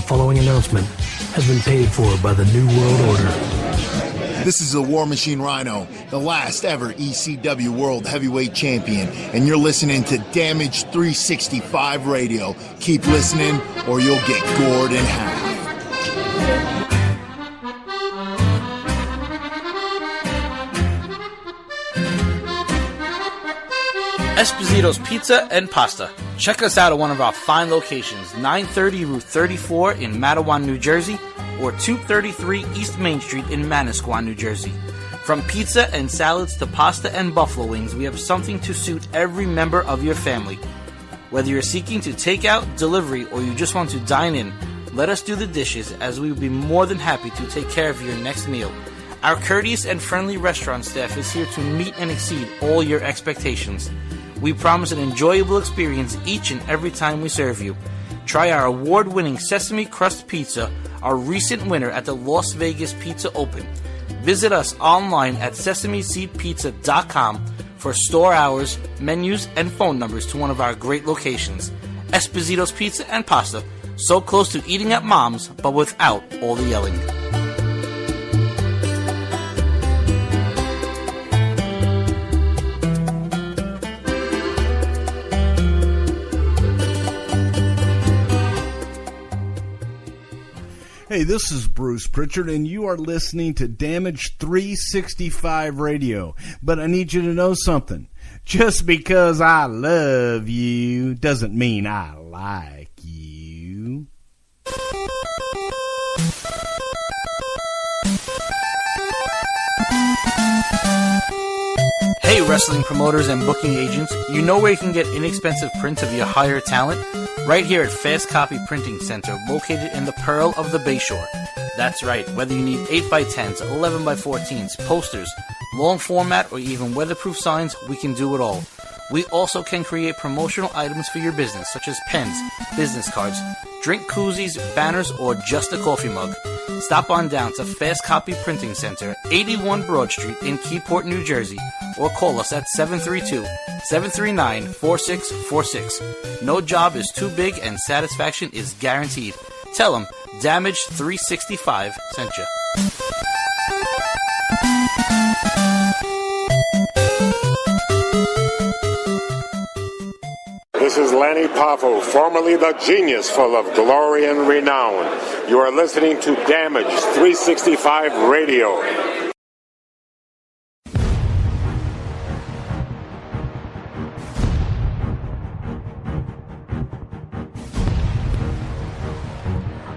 following announcement has been paid for by the New World Order. This is the War Machine Rhino, the last ever ECW World Heavyweight Champion, and you're listening to Damage 365 Radio. Keep listening or you'll get gored in half. Esposito's Pizza and Pasta. Check us out at one of our fine locations, 930 Route 34 in Matawan, New Jersey, or 233 East Main Street in Manasquan, New Jersey. From pizza and salads to pasta and buffalo wings, we have something to suit every member of your family. Whether you're seeking to take out, delivery, or you just want to dine in, let us do the dishes, as we will be more than happy to take care of your next meal. Our courteous and friendly restaurant staff is here to meet and exceed all your expectations. We promise an enjoyable experience each and every time we serve you. Try our award-winning Sesame Crust Pizza, our recent winner at the Las Vegas Pizza Open. Visit us online at sesameseedpizza.com for store hours, menus, and phone numbers to one of our great locations. Esposito's Pizza and Pasta, so close to eating at Mom's, but without all the yelling. Hey, this is Bruce Pritchard, and you are listening to Damage 365 Radio. But I need you to know something. Just because I love you doesn't mean I like you. Hey, wrestling promoters and booking agents, you know where you can get inexpensive prints of your higher talent? Right here at Fast Copy Printing Center, located in the Pearl of the Bayshore. That's right, whether you need 8x10s, 11x14s, posters, long format, or even weatherproof signs, we can do it all. We also can create promotional items for your business, such as pens, business cards, drink koozies, banners, or just a coffee mug. Stop on down to Fast Copy Printing Center, 81 Broad Street in Keyport, New Jersey, or call us at 732-739-4646. No job is too big and satisfaction is guaranteed. Tell them Damage 365 sent you. This is Lanny Poffo, formerly the genius full of glory and renown. You are listening to Damage 365 Radio.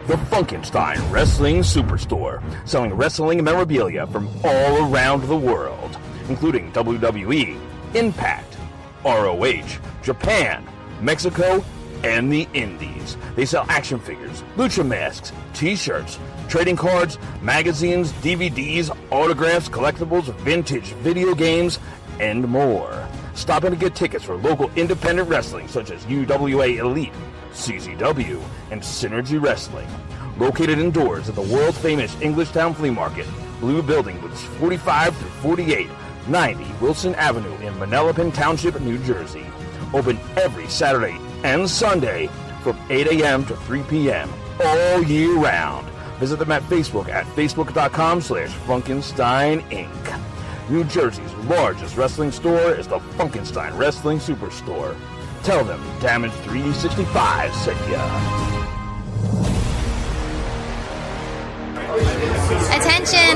The Funkenstein Wrestling Superstore, selling wrestling memorabilia from all around the world, including WWE, Impact, ROH, Japan, Mexico, and the Indies. They sell action figures, lucha masks, t-shirts, trading cards, magazines, DVDs, autographs, collectibles, vintage video games, and more. Stop in to get tickets for local independent wrestling such as UWA Elite, CZW, and Synergy Wrestling. Located indoors at the world-famous Englishtown Flea Market, Blue Building booths 45 through 48, 90 Wilson Avenue in Manalapan Township, New Jersey. Open every Saturday and Sunday from 8 a.m. to 3 p.m. all year round. Visit them at Facebook at facebook.com/Funkenstein Inc. New Jersey's largest wrestling store is the Funkenstein Wrestling Superstore. Tell them Damage 365 sent ya.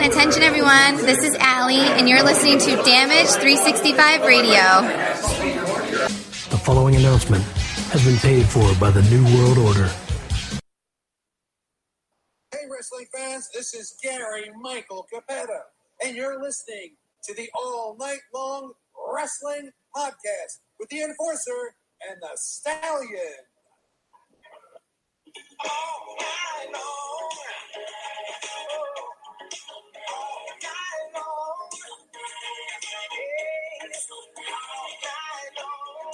Attention everyone, this is Allie, and you're listening to Damage 365 Radio. The following announcement has been paid for by the New World Order. Hey wrestling fans, this is Gary Michael Capetta, and you're listening to the All Night Long Wrestling Podcast with the Enforcer and the Stallion. All night long. All night long. Yes. All night long.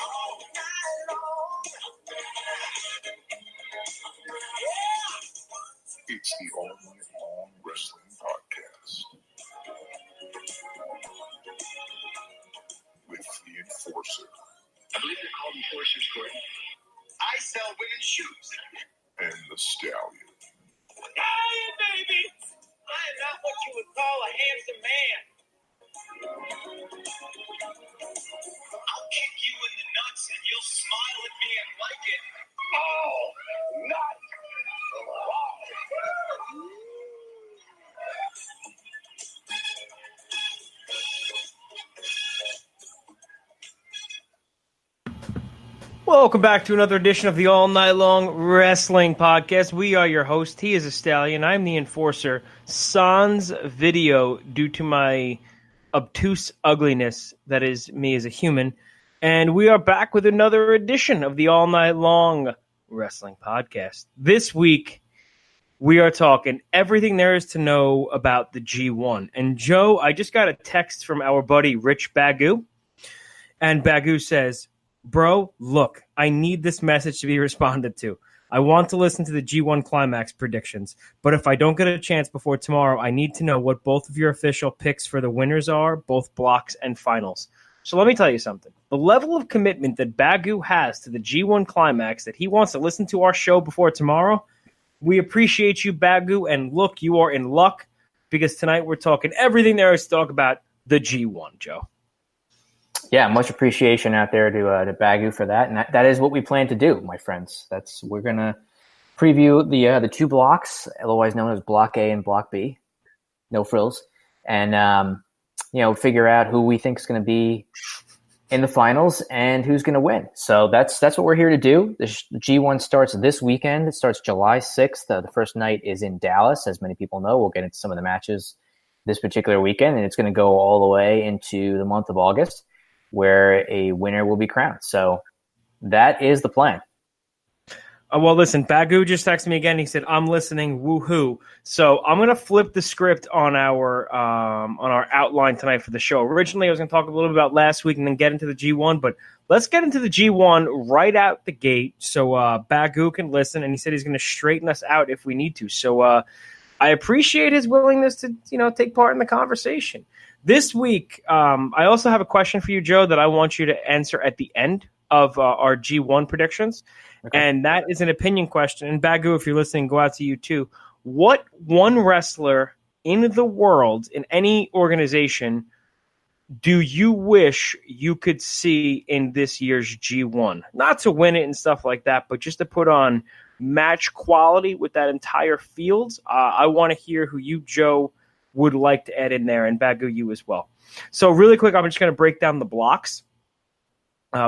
All night long. Yeah. It's the All Night Long Wrestling Podcast with the Enforcer. I believe you're called Enforcers, Gordon. I I sell women's shoes. And the Stallion. Hey, baby! I am not what you would call a handsome man. I'll kick you in the nuts and you'll smile at me and like it. Oh, nuts! Welcome back to another edition of the All Night Long Wrestling Podcast. We are your host. He is a Stallion. I'm the enforcer. Sans video due to my obtuse ugliness that is me as a human. And we are back with another edition of the All Night Long Wrestling Podcast. This week, we are talking everything there is to know about the G1. And Joe, I just got a text from our buddy Rich Bagu. And Bagu says, bro, look, I need this message to be responded to. I want to listen to the G1 Climax predictions, but if I don't get a chance before tomorrow, I need to know what both of your official picks for the winners are, both blocks and finals. So let me tell you something. The level of commitment that Bagu has to the G1 Climax, that he wants to listen to our show before tomorrow, we appreciate you, Bagu, and look, you are in luck, because tonight we're talking everything there is to talk about the G1, Joe. Yeah, much appreciation out there to Bagu for that, and that is what we plan to do, my friends. We're gonna preview the two blocks, otherwise known as Block A and Block B, no frills, and figure out who we think is going to be in the finals and who's going to win. So that's what we're here to do. The G1 starts this weekend. It starts July 6th. The first night is in Dallas, as many people know. We'll get into some of the matches this particular weekend, and it's going to go all the way into the month of August, where a winner will be crowned. So that is the plan. Well, listen, Bagu just texted me again. He said, I'm listening, woohoo. So I'm going to flip the script on our outline tonight for the show. Originally, I was going to talk a little bit about last week and then get into the G1, but let's get into the G1 right out the gate so Bagu can listen, and he said he's going to straighten us out if we need to. So I appreciate his willingness to take part in the conversation. This week, I also have a question for you, Joe, that I want you to answer at the end of our G1 predictions. Okay. And that is an opinion question. And Bagu, if you're listening, go out to you too. What one wrestler in the world, in any organization, do you wish you could see in this year's G1? Not to win it and stuff like that, but just to put on match quality with that entire field. I want to hear who you, Joe, would like to add in there, and Bagu, you as well. So really quick, I'm just going to break down the blocks.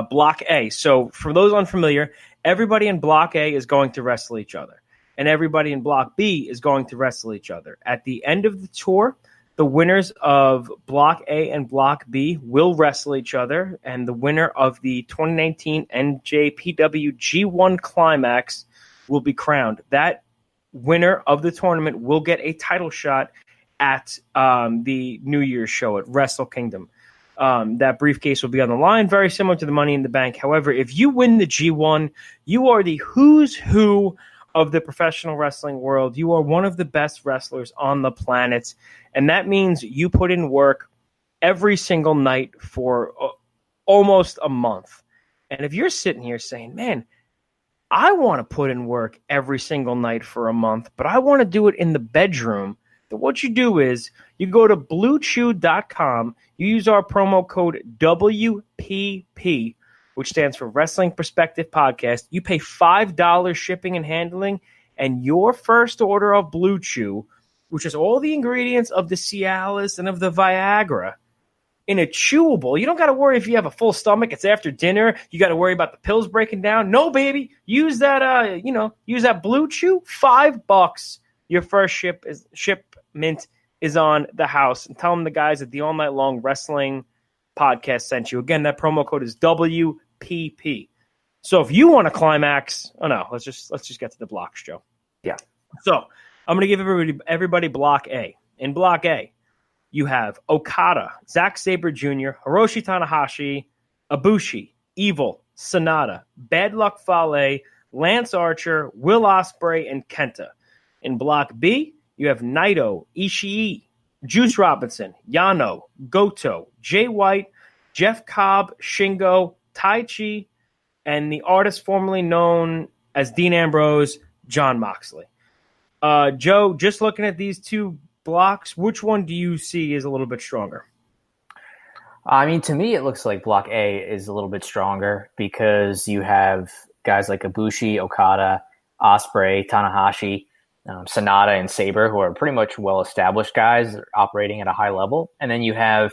Block A. So for those unfamiliar, everybody in Block A is going to wrestle each other, and everybody in Block B is going to wrestle each other. At the end of the tour, the winners of Block A and Block B will wrestle each other, and the winner of the 2019 NJPW G1 Climax will be crowned. That winner of the tournament will get a title shot at the New Year's show at Wrestle Kingdom. That briefcase will be on the line, very similar to the Money in the Bank. However, if you win the G1, you are the who's who of the professional wrestling world. You are one of the best wrestlers on the planet, and that means you put in work every single night for almost a month. And if you're sitting here saying, man, I want to put in work every single night for a month, but I want to do it in the bedroom, then what you do is you go to BlueChew.com, you use our promo code WPP, which stands for Wrestling Perspective Podcast. You pay $5 shipping and handling, and your first order of Blue Chew, which is all the ingredients of the Cialis and of the Viagra, in a chewable. You don't got to worry if you have a full stomach. It's after dinner. You got to worry about the pills breaking down. No, baby. Use that. Use that Blue Chew. $5. Your first shipment is on the house. And tell them the guys at the All Night Long Wrestling Podcast sent you. Again, that promo code is WPP. So if you want a climax, let's just get to the blocks, Joe. Yeah. So I'm going to give everybody Block A. In Block A, you have Okada, Zack Sabre Jr., Hiroshi Tanahashi, Ibushi, Evil, Sonata, Bad Luck Fale, Lance Archer, Will Ospreay, and Kenta. In Block B, you have Naito, Ishii, Juice Robinson, Yano, Goto, Jay White, Jeff Cobb, Shingo, Taichi, and the artist formerly known as Dean Ambrose, Jon Moxley. Joe, just looking at these two blocks, which one do you see is a little bit stronger? I mean, to me, it looks like Block A is a little bit stronger because you have guys like Ibushi, Okada, Ospreay, Tanahashi, Sonata, and Sabre, who are pretty much well-established guys that are operating at a high level. And then you have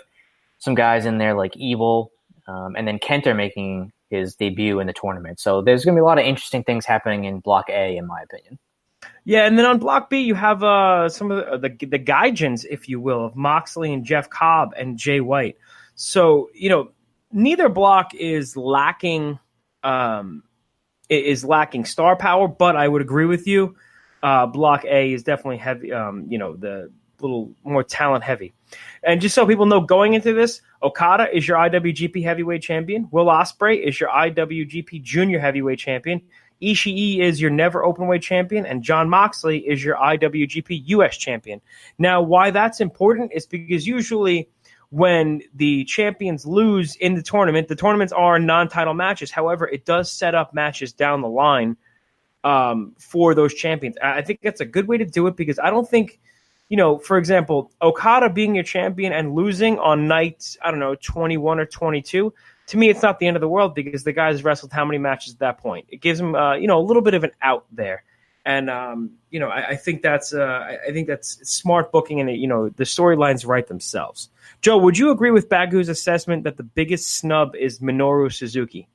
some guys in there like Evil, and then Kenta making his debut in the tournament. So there's going to be a lot of interesting things happening in Block A, in my opinion. Yeah, and then on Block B, you have some of the Gaijins, if you will, of Moxley and Jeff Cobb and Jay White. So, neither block is lacking star power, but I would agree with you. Block A is definitely heavy, the little more talent heavy. And just so people know, going into this, Okada is your IWGP Heavyweight Champion. Will Ospreay is your IWGP Junior Heavyweight Champion. Ishii is your Never Openweight Champion. And Jon Moxley is your IWGP US Champion. Now, why that's important is because usually when the champions lose in the tournaments are non-title matches. However, it does set up matches down the line for those champions. I think that's a good way to do it because I don't think, for example, Okada being your champion and losing on night, 21 or 22, to me, it's not the end of the world because the guy's wrestled how many matches at that point? It gives him, a little bit of an out there. And, I think that's smart booking and, the storylines write themselves. Joe, would you agree with Bagu's assessment that the biggest snub is Minoru Suzuki?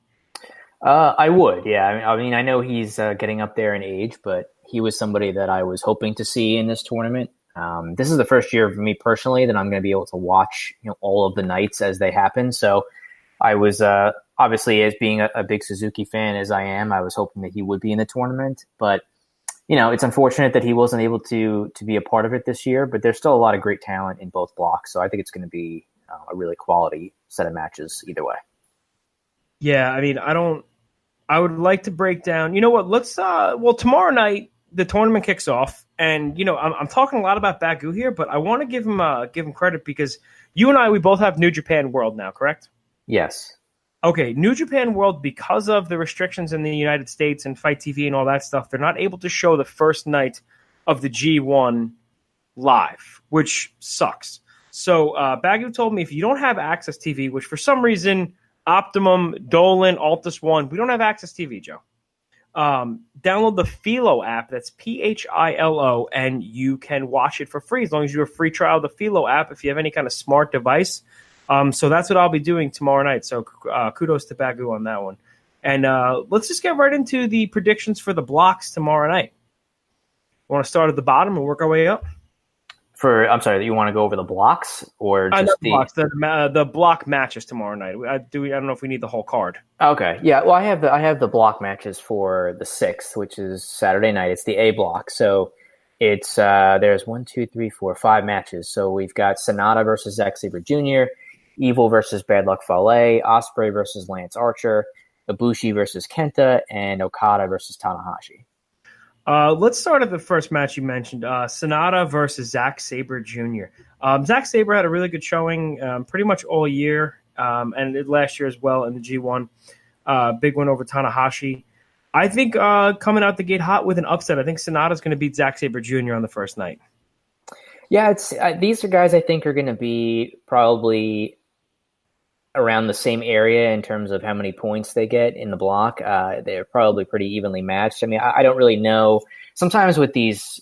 I would, yeah. I mean, I know he's getting up there in age, but he was somebody that I was hoping to see in this tournament. This is the first year for me personally that I'm going to be able to watch all of the nights as they happen. So I was obviously, as being a big Suzuki fan as I am, I was hoping that he would be in the tournament. But it's unfortunate that he wasn't able to be a part of it this year, but there's still a lot of great talent in both blocks. So I think it's going to be a really quality set of matches either way. Yeah, I mean, I would like to break down, let's, tomorrow night, the tournament kicks off and, I'm talking a lot about Bagu here, but I want to give him credit because you and we both have New Japan World now, correct? Yes. Okay, New Japan World, because of the restrictions in the United States and Fight TV and all that stuff, they're not able to show the first night of the G1 live, which sucks. So Bagu told me if you don't have Access TV, which for some reason, Optimum, Dolan, Altus One, we don't have Access TV, Joe. Download the Philo app, that's Philo, and you can watch it for free as long as you have a free trial of the Philo app if you have any kind of smart device. So that's what I'll be doing tomorrow night. So kudos to Bagu on that one. And let's just get right into the predictions for the blocks tomorrow night. Want to start at the bottom and work our way up? I'm sorry, you want to go over the blocks or just the block matches tomorrow night? I don't know if we need the whole card. Okay, yeah. Well, I have the block matches for the 6th, which is Saturday night. It's the A block. So it's there's 5 matches. So we've got Sonata versus Zack Sabre Jr., Evil versus Bad Luck Fale, Ospreay versus Lance Archer, Ibushi versus Kenta, and Okada versus Tanahashi. Let's start at the first match you mentioned, Sonata versus Zack Sabre Jr. Zack Sabre had a really good showing pretty much all year, and last year as well in the G1. Big win over Tanahashi. I think coming out the gate hot with an upset, I think Sonata's going to beat Zack Sabre Jr. on the first night. Yeah, these are guys I think are going to be probably around the same area in terms of how many points they get in the block. They're probably pretty evenly matched. I mean, I don't really know. Sometimes with these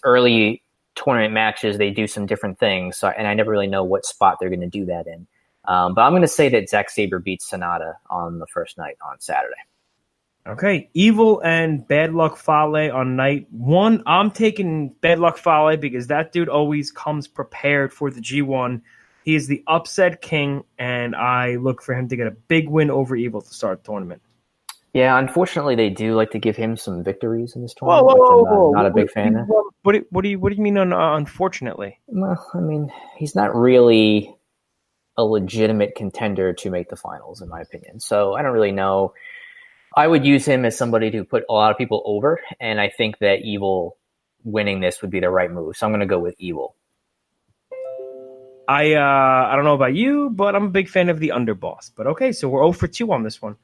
early tournament matches, they do some different things, and I never really know what spot they're going to do that in. But I'm going to say that Zack Sabre beats Sonata on the first night on Saturday. Okay, Evil and Bad Luck Fale on night 1. I'm taking Bad Luck Fale because that dude always comes prepared for the G1. He is the upset king, and I look for him to get a big win over Evil to start the tournament. Yeah, unfortunately, they do like to give him some victories in this tournament, which I'm not a big fan of. What do you mean, unfortunately? Well, I mean, he's not really a legitimate contender to make the finals, in my opinion. So I don't really know. I would use him as somebody to put a lot of people over, and I think that Evil winning this would be the right move. So I'm going to go with Evil. I don't know about you, but I'm a big fan of the underboss. But okay, so we're 0 for 2 on this one.